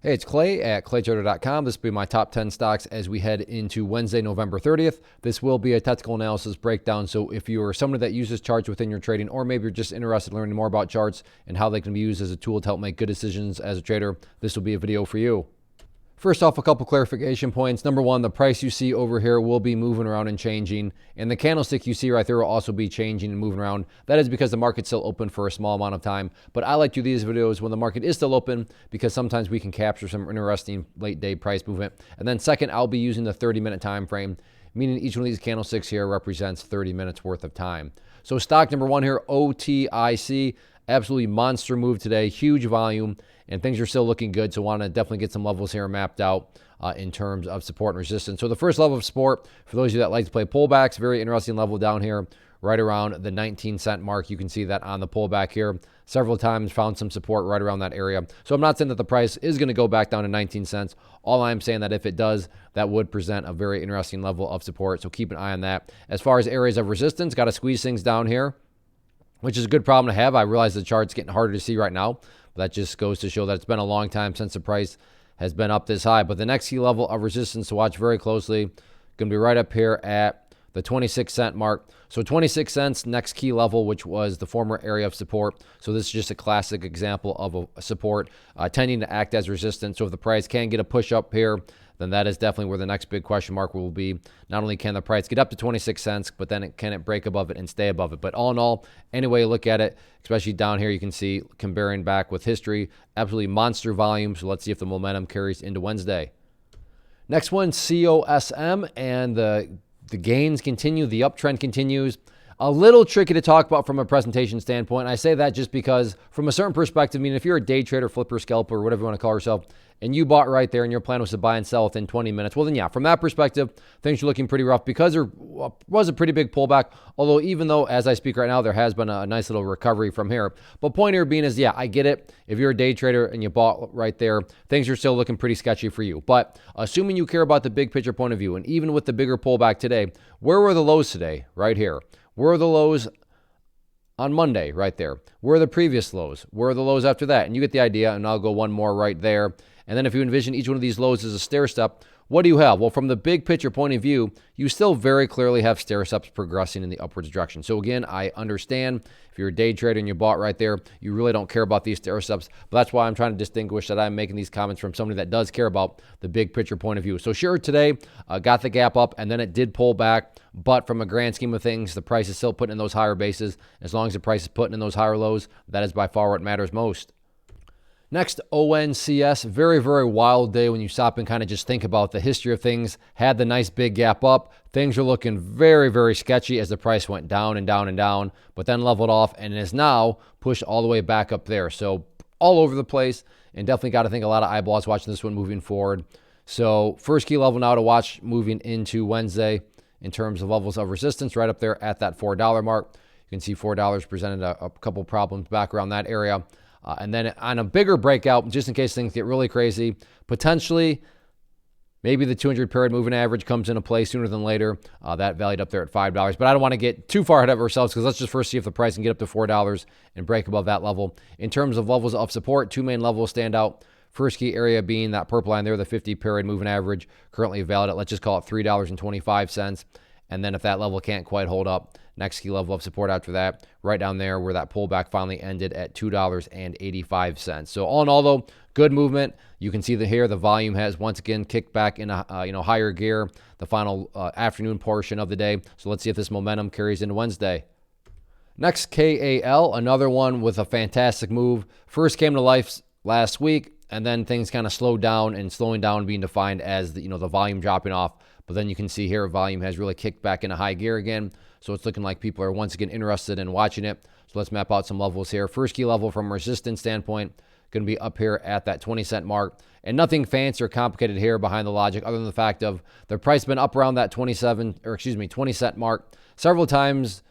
Hey, it's Clay at claytrader.com. This will be my top 10 stocks as we head into Wednesday, November 30th. This will be a technical analysis breakdown. So if you are somebody that uses charts within your trading, or maybe you're just interested in learning more about charts and how they can be used as a tool to help make good decisions as a trader, this will be a video for you. First off, a couple clarification points. Number one, the price you see over here will be moving around and changing. And the candlestick you see right there will also be changing and moving around. That is because the market's still open for a small amount of time. But I like to do these videos when the market is still open because sometimes we can capture some interesting late day price movement. And then second, I'll be using the 30-minute time frame, meaning each one of these candlesticks here represents 30 minutes worth of time. So stock number one here, OTIC. Absolutely monster move today, huge volume, and things are still looking good. So want to definitely get some levels here mapped out in terms of support and resistance. So the first level of support, for those of you that like to play pullbacks, very interesting level down here, right around the 19-cent mark. You can see that on the pullback here. Several times found some support right around that area. So I'm not saying that the price is going to go back down to 19 cents. All I'm saying that if it does, that would present a very interesting level of support. So keep an eye on that. As far as areas of resistance, got to squeeze things down here, which is a good problem to have. I realize the chart's getting harder to see right now, but that just goes to show that it's been a long time since the price has been up this high. But the next key level of resistance to watch very closely, going to be right up here at the 26-cent mark. So 26 cents, next key level, which was the former area of support. So this is just a classic example of a support tending to act as resistance. So if the price can get a push up here, then that is definitely where the next big question mark will be. Not only can the price get up to 26 cents, but then can it break above it and stay above it? But all in all, any way you look at it, especially down here, you can see comparing back with history, absolutely monster volume. So let's see if the momentum carries into Wednesday. Next one, COSM, and the gains continue, the uptrend continues. A little tricky to talk about from a presentation standpoint. I say that just because from a certain perspective, I mean, if you're a day trader, flipper, scalper, whatever you want to call yourself, and you bought right there and your plan was to buy and sell within 20 minutes, well then yeah, from that perspective, things are looking pretty rough because there was a pretty big pullback. Although even though as I speak right now, there has been a nice little recovery from here. But point here being is, yeah, I get it. If you're a day trader and you bought right there, things are still looking pretty sketchy for you. But assuming you care about the big picture point of view, and even with the bigger pullback today, where were the lows today? Right here. Where are the lows on Monday? Right there. Where are the previous lows? Where are the lows after that? And you get the idea, and I'll go one more right there. And then if you envision each one of these lows as a stair step, what do you have? Well, from the big picture point of view, you still very clearly have stair steps progressing in the upwards direction. So again, I understand if you're a day trader and you bought right there, you really don't care about these stair steps. But that's why I'm trying to distinguish that I'm making these comments from somebody that does care about the big picture point of view. So sure, today got the gap up and then it did pull back. But from a grand scheme of things, the price is still putting in those higher bases. As long as the price is putting in those higher lows, that is by far what matters most. Next, ONCS, very, very wild day when you stop and kind of just think about the history of things. Had the nice big gap up. Things are looking very, very sketchy as the price went down and down and down, but then leveled off and is now pushed all the way back up there. So all over the place, and definitely got to think a lot of eyeballs watching this one moving forward. So first key level now to watch moving into Wednesday in terms of levels of resistance, right up there at that $4 mark. You can see $4 presented a couple problems back around that area. And then on a bigger breakout, just in case things get really crazy, potentially maybe the 200 period moving average comes into play sooner than later. That valued up there at $5. But I don't want to get too far ahead of ourselves because let's just first see if the price can get up to $4 and break above that level. In terms of levels of support, two main levels stand out. First key area being that purple line there, the 50 period moving average, currently valid at, let's just call it $3.25. And then if that level can't quite hold up, next key level of support after that, right down there where that pullback finally ended at $2.85. So all in all, though, good movement. You can see that here the volume has once again kicked back in a higher gear, the final afternoon portion of the day. So let's see if this momentum carries into Wednesday. Next, KAL, another one with a fantastic move. First came to life last week, and then things kind of slowed down, and slowing down being defined as the volume dropping off. But then you can see here volume has really kicked back into high gear again. So it's looking like people are once again interested in watching it. So let's map out some levels here. First key level from a resistance standpoint, going to be up here at that 20-cent mark. And nothing fancy or complicated here behind the logic other than the fact of the price been up around that 20-cent mark several times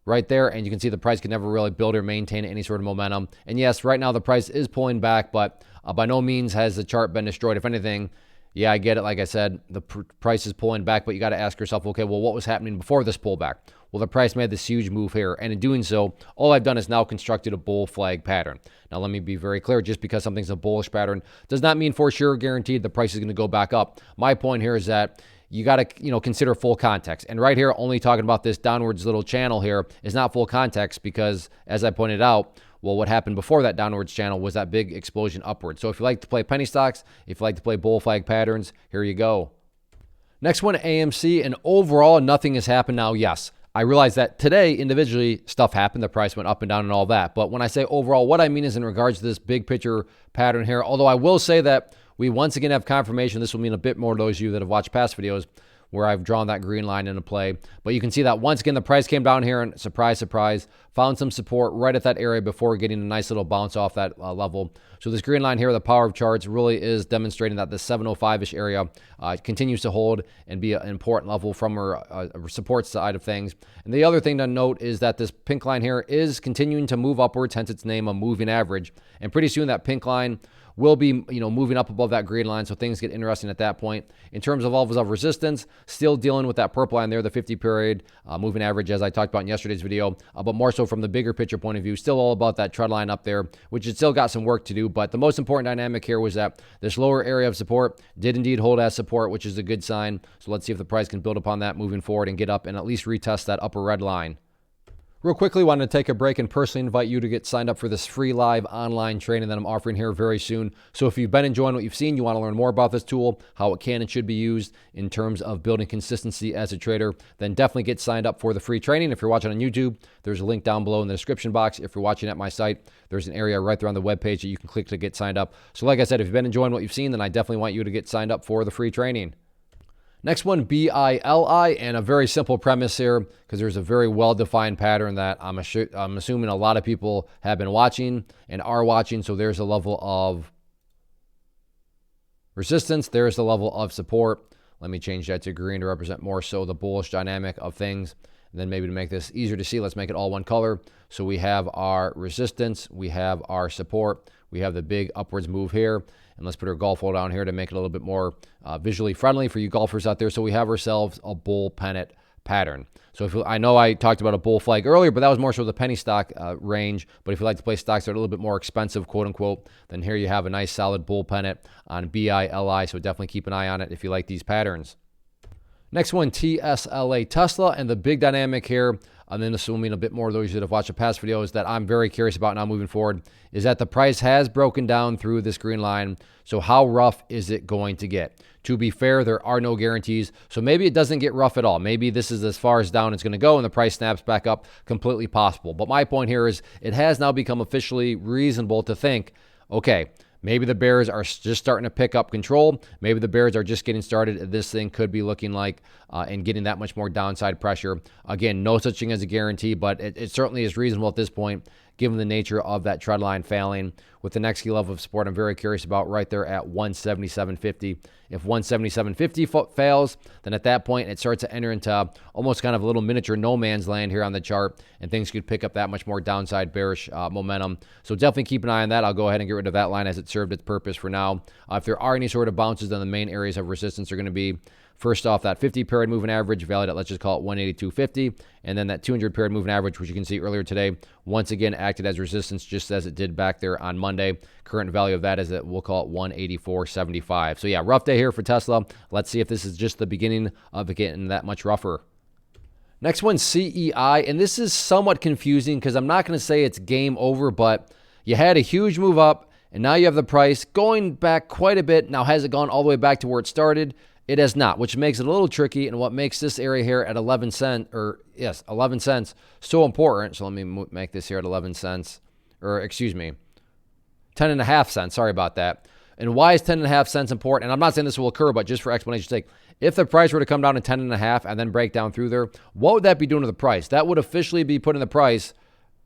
right there. And you can see the price can never really build or maintain any sort of momentum. And yes, right now the price is pulling back, but by no means has the chart been destroyed. If anything, Yeah, I get it. Like I said, the price is pulling back, but you got to ask yourself, okay, well, what was happening before this pullback? Well, the price made this huge move here, and in doing so, all I've done is now constructed a bull flag pattern. Now, let me be very clear. Just because something's a bullish pattern does not mean for sure guaranteed the price is going to go back up. My point here is that you got to, consider full context. And right here, only talking about this downwards little channel here is not full context because, as I pointed out, well, what happened before that downwards channel was that big explosion upwards. So if you like to play penny stocks, if you like to play bull flag patterns, here you go. Next one, AMC, and overall, nothing has happened now. Yes, I realize that today, individually, stuff happened. The price went up and down and all that. But when I say overall, what I mean is in regards to this big picture pattern here, although I will say that we once again have confirmation. This will mean a bit more to those of you that have watched past videos where I've drawn that green line into play. But you can see that once again, the price came down here and surprise, surprise, found some support right at that area before getting a nice little bounce off that level. So this green line here, the power of charts, really is demonstrating that the 705-ish area continues to hold and be an important level from our support side of things. And the other thing to note is that this pink line here is continuing to move upwards, hence its name, a moving average. And pretty soon that pink line will be, moving up above that green line, so things get interesting at that point. In terms of levels of resistance, still dealing with that purple line there, the 50-period moving average, as I talked about in yesterday's video, but more so from the bigger picture point of view, still all about that trend line up there, which has still got some work to do. But the most important dynamic here was that this lower area of support did indeed hold as support, which is a good sign. So let's see if the price can build upon that moving forward and get up and at least retest that upper red line. Real quickly, wanted to take a break and personally invite you to get signed up for this free live online training that I'm offering here very soon. So if you've been enjoying what you've seen, you want to learn more about this tool, how it can and should be used in terms of building consistency as a trader, then definitely get signed up for the free training. If you're watching on YouTube, there's a link down below in the description box. If you're watching at my site, there's an area right there on the webpage that you can click to get signed up. So like I said, if you've been enjoying what you've seen, then I definitely want you to get signed up for the free training. Next one, BILI, and a very simple premise here because there's a very well-defined pattern that I'm assuming a lot of people have been watching and are watching. So there's a level of resistance. There's the level of support. Let me change that to green to represent more so the bullish dynamic of things. And then maybe to make this easier to see, let's make it all one color. So we have our resistance. We have our support. We have the big upwards move here. And let's put our golf ball down here to make it a little bit more visually friendly for you golfers out there. So we have ourselves a bull pennant pattern. So if I know I talked about a bull flag earlier, but that was more so the penny stock range. But if you like to play stocks that are a little bit more expensive, quote unquote, then here you have a nice solid bull pennant on BILI. So definitely keep an eye on it if you like these patterns. Next one, TSLA, Tesla, and the big dynamic here, and then assuming a bit more of those that have watched the past videos that I'm very curious about now moving forward, is that the price has broken down through this green line. So how rough is it going to get? To be fair, there are no guarantees. So maybe it doesn't get rough at all. Maybe this is as far as down it's going to go and the price snaps back up, completely possible. But my point here is it has now become officially reasonable to think, okay, maybe the bears are just starting to pick up control. Maybe the bears are just getting started. This thing could be looking like and getting that much more downside pressure. Again, no such thing as a guarantee, but it certainly is reasonable at this point, given the nature of that trend line failing. With the next key level of support, I'm very curious about right there at 177.50. If 177.50 fails, then at that point, it starts to enter into almost kind of a little miniature no man's land here on the chart, and things could pick up that much more downside bearish momentum. So definitely keep an eye on that. I'll go ahead and get rid of that line as it served its purpose for now. If there are any sort of bounces, then the main areas of resistance are going to be, first off, that 50-period moving average valued at, let's just call it 182.50, and then that 200-period moving average, which you can see earlier today, once again acted as resistance just as it did back there on Monday. Current value of that is that we'll call it 184.75. So yeah, rough day here for Tesla. Let's see if this is just the beginning of it getting that much rougher. Next one, CEI, and this is somewhat confusing because I'm not going to say it's game over, but you had a huge move up, and now you have the price going back quite a bit. Now, has it gone all the way back to where it started? It has not, which makes it a little tricky, and what makes this area here at 11 cents so important. So let me make this here at 11 cents, or excuse me, 10.5 cents. Sorry about that. And why is 10.5 cents important? And I'm not saying this will occur, but just for explanation's sake, if the price were to come down to 10.5 and then break down through there, what would that be doing to the price? That would officially be putting the price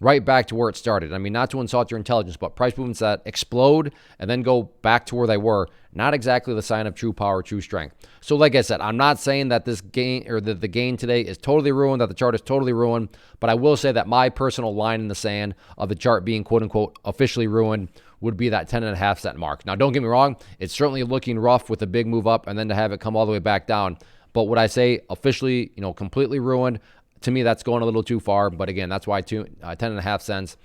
right back to where it started. I mean, not to insult your intelligence, but price movements that explode and then go back to where they were, not exactly the sign of true power, true strength. So like I said, I'm not saying that this gain or that the gain today is totally ruined, that the chart is totally ruined, but I will say that my personal line in the sand of the chart being quote unquote officially ruined would be that 10.5 cent mark. Now, don't get me wrong, it's certainly looking rough with a big move up and then to have it come all the way back down. But would I say officially, completely ruined? To me, that's going a little too far. But again, that's why 10.5 cents,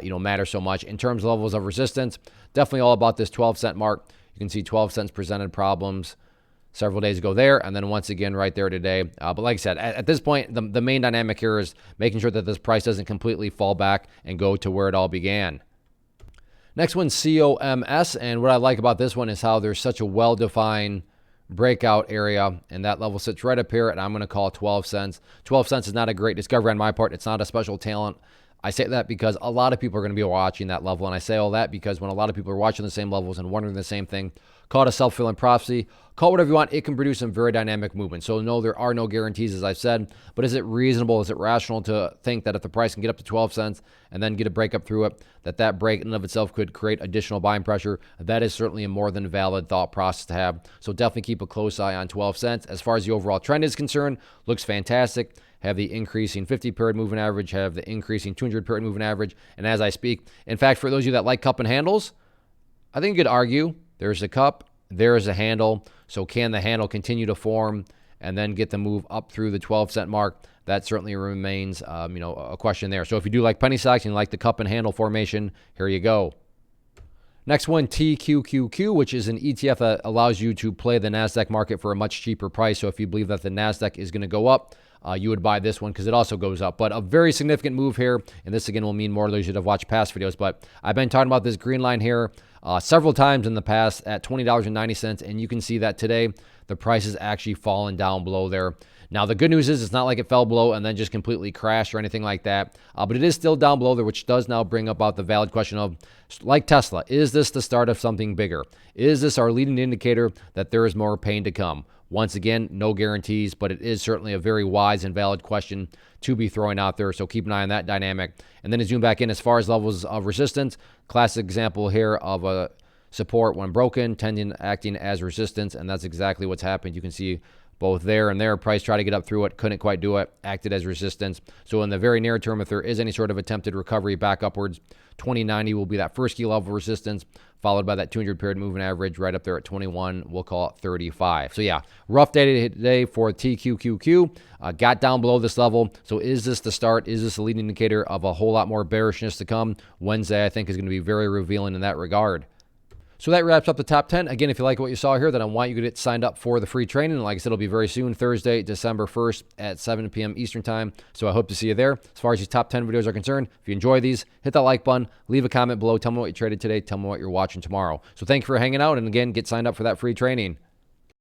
matter so much. In terms of levels of resistance, definitely all about this 12 cent mark. You can see 12 cents presented problems several days ago there, and then once again right there today. But like I said, at this point, the main dynamic here is making sure that this price doesn't completely fall back and go to where it all began. Next one, COMS, and what I like about this one is how there's such a well-defined breakout area, and that level sits right up here, and I'm going to call 12 cents. 12 cents is not a great discovery on my part. It's not a special talent. I say that because a lot of people are going to be watching that level, and I say all that because when a lot of people are watching the same levels and wondering the same thing, call it a self-fulfilling prophecy, call it whatever you want, it can produce some very dynamic movement. So no, there are no guarantees, as I've said, but is it reasonable, is it rational to think that if the price can get up to 12 cents and then get a break up through it, that break in and of itself could create additional buying pressure? That is certainly a more than valid thought process to have. So definitely keep a close eye on 12 cents. As far as the overall trend is concerned, looks fantastic. Have the increasing 50-period moving average, have the increasing 200-period moving average. And as I speak, in fact, for those of you that like cup and handles, I think you could argue there's a cup, there is a handle. So can the handle continue to form and then get the move up through the 12 cent mark? That certainly remains, a question there. So if you do like penny stocks and you like the cup and handle formation, here you go. Next one, TQQQ, which is an ETF that allows you to play the NASDAQ market for a much cheaper price. So if you believe that the NASDAQ is going to go up, you would buy this one because it also goes up. But a very significant move here, and this again will mean more those who have watched past videos, but I've been talking about this green line here several times in the past at $20.90, and you can see that today the price has actually fallen down below there. Now, the good news is it's not like it fell below and then just completely crashed or anything like that, but it is still down below there, which does now bring about the valid question of, like Tesla, is this the start of something bigger? Is this our leading indicator that there is more pain to come? Once again, no guarantees, but it is certainly a very wise and valid question to be throwing out there, so keep an eye on that dynamic. And then to zoom back in, as far as levels of resistance, classic example here of a support when broken, acting as resistance, and that's exactly what's happened. You can see both there and there, price tried to get up through it, couldn't quite do it, acted as resistance. So in the very near term, if there is any sort of attempted recovery back upwards, 2090 will be that first key level of resistance, followed by that 200-period moving average right up there at 21. We'll call it 35. So yeah, rough day today for TQQQ. Got down below this level. So is this the start? Is this a leading indicator of a whole lot more bearishness to come? Wednesday, I think, is going to be very revealing in that regard. So that wraps up the top 10. Again, if you like what you saw here, then I want you to get signed up for the free training. Like I said, it'll be very soon, Thursday, December 1st at 7 p.m. Eastern time. So I hope to see you there. As far as these top 10 videos are concerned, if you enjoy these, hit that like button, leave a comment below. Tell me what you traded today. Tell me what you're watching tomorrow. So thank you for hanging out. And again, get signed up for that free training.